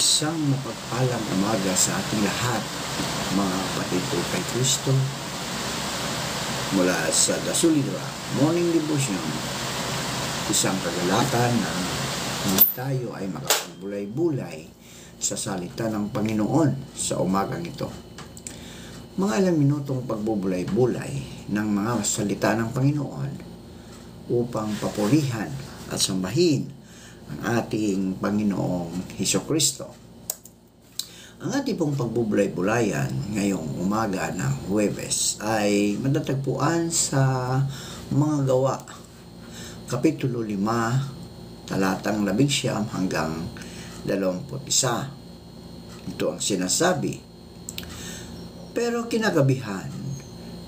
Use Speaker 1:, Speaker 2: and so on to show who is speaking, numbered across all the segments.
Speaker 1: Isang mapagpalang umaga sa ating lahat, mga kapatid ko kay Kristo, mula sa The Sulidra Morning Devotion. Isang kagalakan na tayo ay makapagbulay-bulay sa salita ng Panginoon sa umagang ito. Mga ilang minutong pagbubulay-bulay ng mga salita ng Panginoon upang papurihan at sambahin ang ating Panginoong Hesukristo. Ang ating pong pagbubulay-bulayan ngayong umaga ng Huwebes ay matatagpuan sa mga gawa, Kapitulo 5, talatang 11 hanggang 21. Ito ang sinasabi. Pero kinagabihan,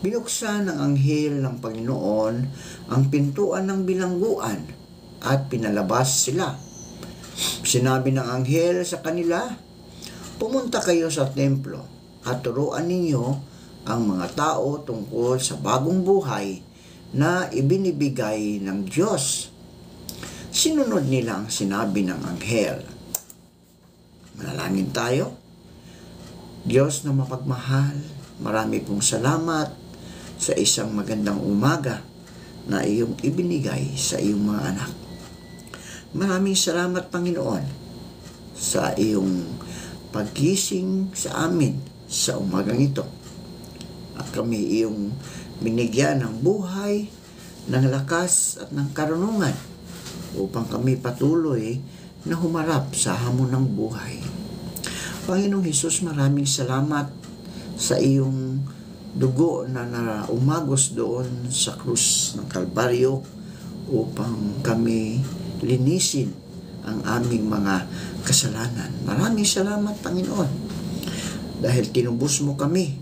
Speaker 1: binuksan ng anghel ng Panginoon ang pintuan ng bilangguan at pinalabas sila. Sinabi ng anghel sa kanila, "Pumunta kayo sa templo at turuan ninyo ang mga tao tungkol sa bagong buhay na ibinibigay ng Diyos." Sinunod nila ang sinabi ng anghel. Manalangin tayo. Diyos na mapagmahal, marami pong salamat sa isang magandang umaga na iyong ibinigay sa iyong mga anak. Maraming salamat, Panginoon, sa iyong paggising sa amin sa umagang ito. At kami iyong binigyan ng buhay, ng lakas at ng karunungan upang kami patuloy na humarap sa hamon ng buhay. Panginoong Hesus, maraming salamat sa iyong dugo na umagos doon sa krus ng Kalbaryo upang kami linisin ang aming mga kasalanan. Maraming salamat, Panginoon, dahil tinubos mo kami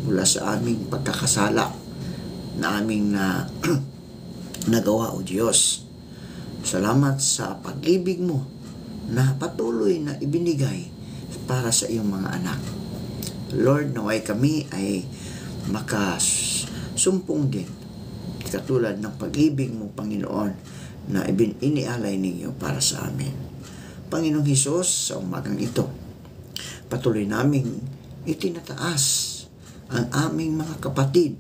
Speaker 1: mula sa aming pagkakasala na aming nagawa, O Diyos. Salamat sa pag-ibig mo na patuloy na ibinigay para sa iyong mga anak. Lord, naway kami ay makasumpong din katulad ng pag-ibig mo, Panginoon, na inialay ninyo para sa amin. Panginoong Hesus, sa umagang ito, patuloy naming itinataas ang aming mga kapatid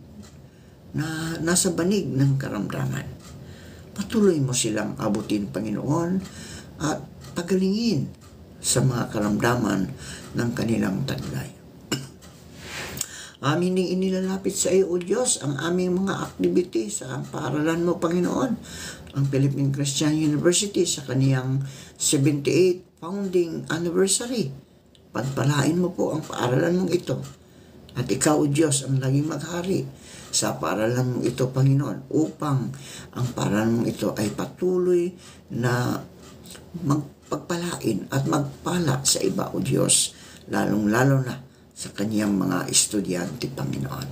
Speaker 1: na nasa banig ng karamdaman. Patuloy mo silang abutin, Panginoon, at pagalingin sa mga karamdaman ng kanilang taglay. Amin ding inilalapit sa iyo, O Diyos, ang aming mga activity sa paaralan mo, Panginoon, ang Philippine Christian University sa kaniyang 78th founding anniversary. Pagpalain mo po ang paaralan mong ito. At ikaw, O Diyos, ang naging maghari sa paaralan mong ito, Panginoon, upang ang paaralan mong ito ay patuloy na magpagpalain at magpala sa iba, O Diyos, lalong-lalo na sa kaniyang mga estudyante, Panginoon.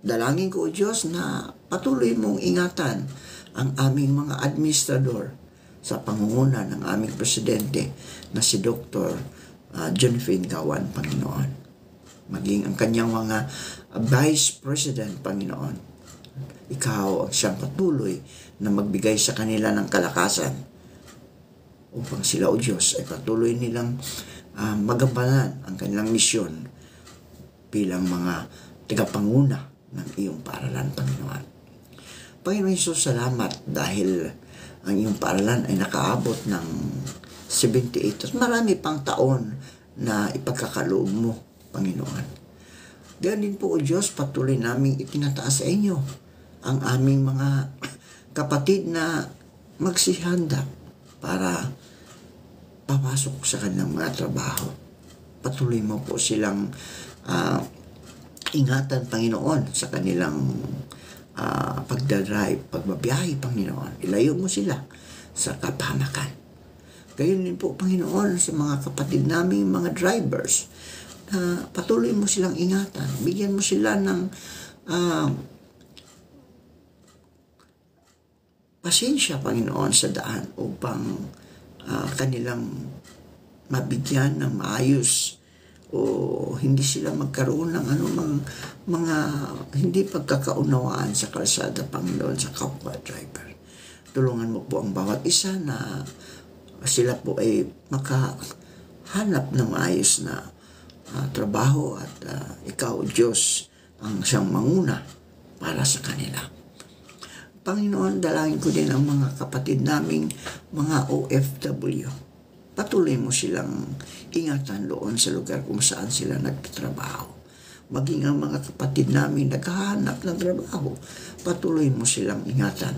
Speaker 1: Dalangin ko, O Diyos, na patuloy mong ingatan ang aming mga administrador sa pangunguna ng aming presidente na si Dr. Jonathan Gawan, Panginoon. Maging ang kanyang mga vice president, Panginoon. Ikaw ang siyang patuloy na magbigay sa kanila ng kalakasan upang sila, O Diyos, ay patuloy nilang magampanan ang kanilang misyon bilang mga tagapanguna ng iyong paaralan, Panginoon. Panginoon Hesus, salamat dahil ang iyong paaralan ay nakaabot ng 78 at marami pang taon na ipagkakaloob mo, Panginoon. Ganyan din po, O Diyos, patuloy namin itinataas sa inyo ang aming mga kapatid na magsihanda para papasok sa kanilang mga trabaho. Patuloy mo po silang ingatan, Panginoon, sa kanilang pagdadrive, pagbabiyahe, Panginoon. Ilayo mo sila sa kapahamakan. Gayon din po, Panginoon, sa mga kapatid naming mga drivers, na patuloy mo silang ingatan. Bigyan mo sila ng pasensya, Panginoon, sa daan upang kanilang mabigyan ng maayos o hindi sila magkaroon ng anumang mga hindi pagkakaunawaan sa kalsada, Panginoon, sa kapwa driver. Tulungan mo po ang bawat isa na sila po ay makahanap ng maayos na trabaho at ikaw, Diyos, ang siyang manguna para sa kanila. Panginoon, dalangin ko din ang mga kapatid naming mga OFW. Patuloy mo silang ingatan doon sa lugar kung saan sila nagtatrabaho. Maging ang mga kapatid namin naghahanap ng trabaho, patuloy mo silang ingatan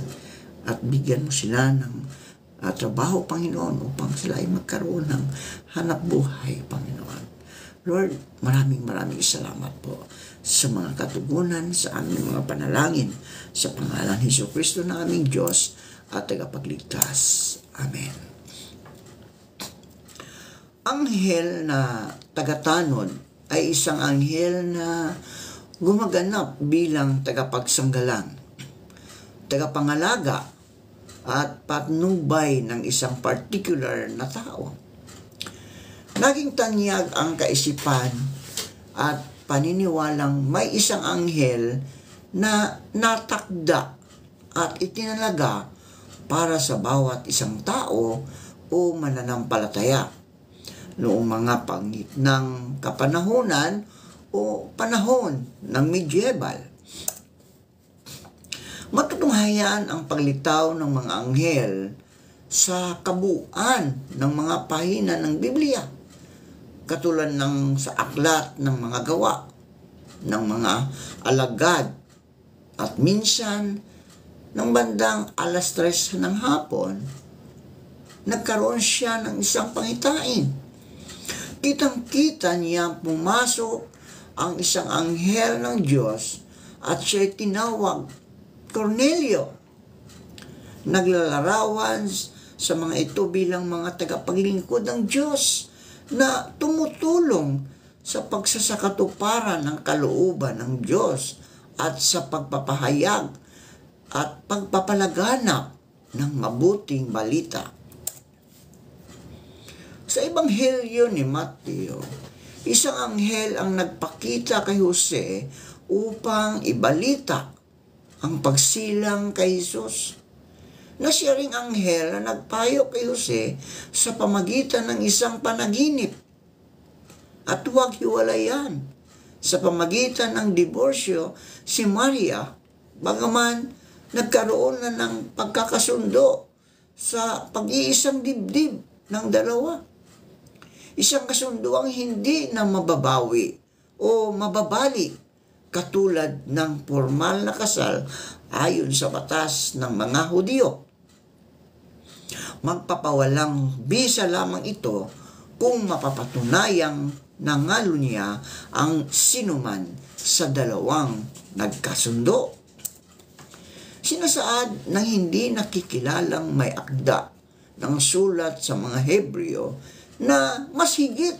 Speaker 1: at bigyan mo sila ng trabaho, Panginoon, upang sila ay magkaroon ng hanap buhay, Panginoon. Lord, maraming salamat po sa mga katugunan sa aming mga panalangin sa pangalan ni Jesucristo na aming Diyos at tagapagligtas. Amen. Anghel na tagatanod ay isang anghel na gumaganap bilang tagapagsanggalang, tagapangalaga at patnubay ng isang particular na tao. Naging tanyag ang kaisipan at paniniwalang may isang anghel na natakda at itinalaga para sa bawat isang tao o mananampalataya noong mga pangitnang kapanahunan o panahon ng medieval. Matutunghayan ang paglitaw ng mga anghel sa kabuuan ng mga pahina ng Biblia, katulad ng sa aklat ng mga gawa, ng mga alagad, at minsan, ng bandang 3:00 ng hapon, nagkaroon siya ng isang pangitain. Kitang-kita niya pumasok ang isang anghel ng Diyos at siya'y tinawag Cornelio. Naglalarawan sa mga ito bilang mga tagapaglingkod ng Diyos na tumutulong sa pagsasakatuparan ng kalooban ng Diyos at sa pagpapahayag at pagpapalaganap ng mabuting balita. Sa Ebanghelyo ni Mateo, isang anghel ang nagpakita kay Jose upang ibalita ang pagsilang kay Jesus, na siya ring anghel na nagpayo kay Jose sa pamagitan ng isang panaginip. At huwag hiwalayan, sa pamagitan ng diborsyo si Maria, bagaman nagkaroon na ng pagkakasundo sa pag-iisang dibdib ng dalawa. Isang kasunduang hindi na mababawi o mababali, katulad ng formal na kasal ayon sa batas ng mga Hudyo. Magpapawalang bisa lamang ito kung mapapatunayang nangalo niya ang sinuman sa dalawang nagkasundo. Sinasaad ng hindi nakikilalang may akda ng sulat sa mga Hebreo na mas higit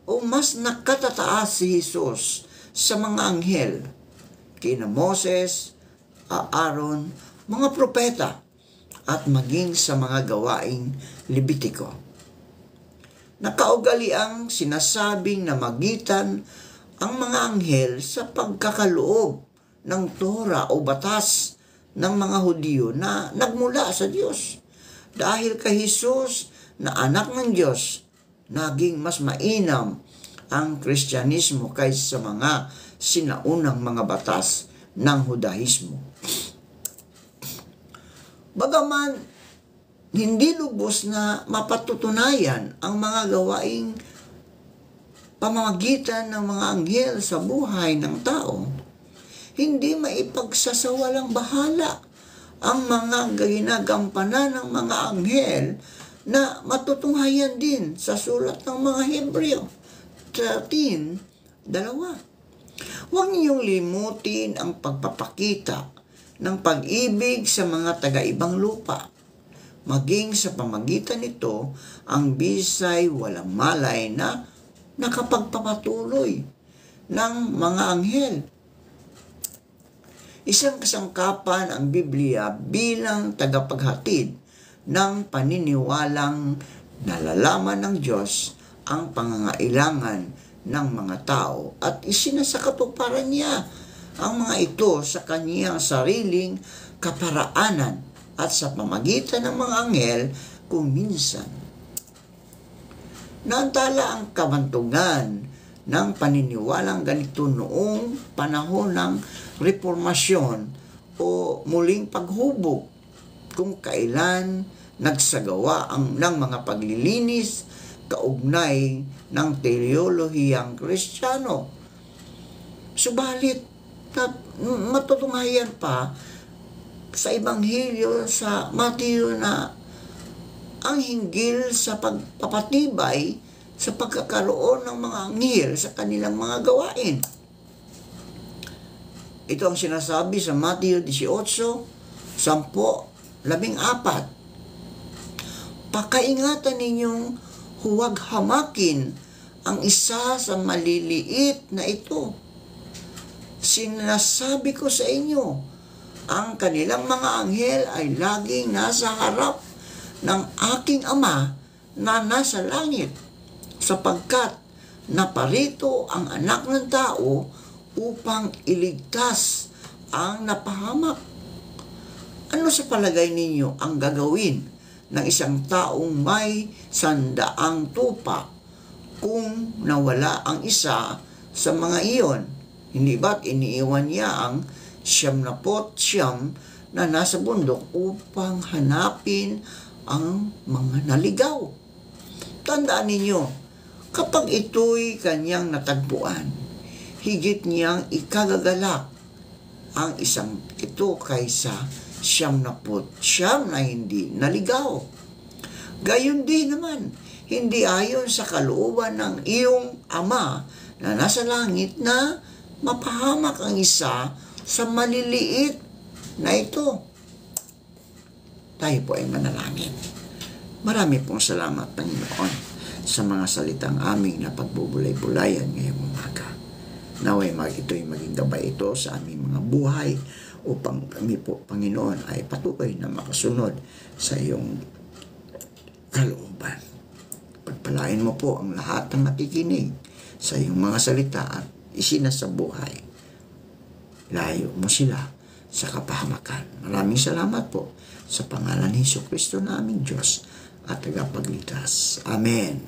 Speaker 1: o mas nakatataas si Jesus sa mga anghel, kina Moses, Aaron, mga propeta, at maging sa mga gawaing Levitiko. Nakaugaliang sinasabing na magitan ang mga anghel sa pagkakaloob ng Torah o batas ng mga Hudyo na nagmula sa Diyos. Dahil kay Jesus na anak ng Diyos, naging mas mainam ang Kristyanismo kaysa sa mga sinaunang mga batas ng Hudahismo. Bagaman hindi lubos na mapatutunayan ang mga gawaing pamamagitan ng mga anghel sa buhay ng tao, hindi maipagsasawalang bahala ang mga ginagampanan ng mga anghel na matutunghayan din sa sulat ng mga Hebreo 13:2. Huwag niyong limutin ang pagpapakita ng pag-ibig sa mga taga-ibang lupa. Maging sa pamagitan nito, ang bisay walang malay na nakapagpapatuloy ng mga anghel. Isang kasangkapan ang Biblia bilang tagapaghatid ng paniniwalang nalalaman ng Diyos ang pangangailangan ng mga tao at isinasakatuparan niya ang mga ito sa kaniyang sariling kaparaanan at sa pamagitan ng mga anghel kung minsan Naantala ang kabantugan ng paniniwalang ganito noong panahon ng reformasyon o muling paghubog, kung kailan nagsagawa ng mga paglilinis kaugnay ng teolohiyang Kristiyano. Subalit, matutunghayan pa sa Ebanghelyo sa Mateo na ang hinggil sa pagpapatibay sa pagkakaroon ng mga anghel sa kanilang mga gawain. Ito ang sinasabi sa Mateo 18, 10, 14. Pakaingatan ninyong huwag hamakin ang isa sa maliliit na ito. Sinasabi ko sa inyo, ang kanilang mga anghel ay laging nasa harap ng aking Ama na nasa langit, sapagkat naparito ang Anak ng Tao upang iligtas ang napahamak. Ano sa palagay ninyo ang gagawin ng isang taong may 100 tupa kung nawala ang isa sa mga iyon? Hindi ba't iniiwan niya ang 99 na nasa bundok upang hanapin ang mga naligaw? Tandaan ninyo, kapag ito'y kanyang natagpuan, higit niyang ikagagalak ang isang ito kaysa 99 na hindi naligaw. Gayon din naman, hindi ayon sa kalooban ng iyong Ama na nasa langit na mapahamak ang isa sa maliliit na ito. Tayo po ay manalangin. Marami pong salamat, Panginoon, sa mga salitang aming na pagbubulay-bulayan ngayong umaga. Naway ito'y maging gabay ito sa aming mga buhay upang kami po, Panginoon, ay patuloy na makasunod sa iyong kalooban. Pagpalain mo po ang lahat ng nakikinig sa iyong mga salita at isinasabuhay. Layo mo sila sa kapahamakan. Maraming salamat po sa pangalan ni Jesucristo na aming Diyos at tagapagligtas. Amen.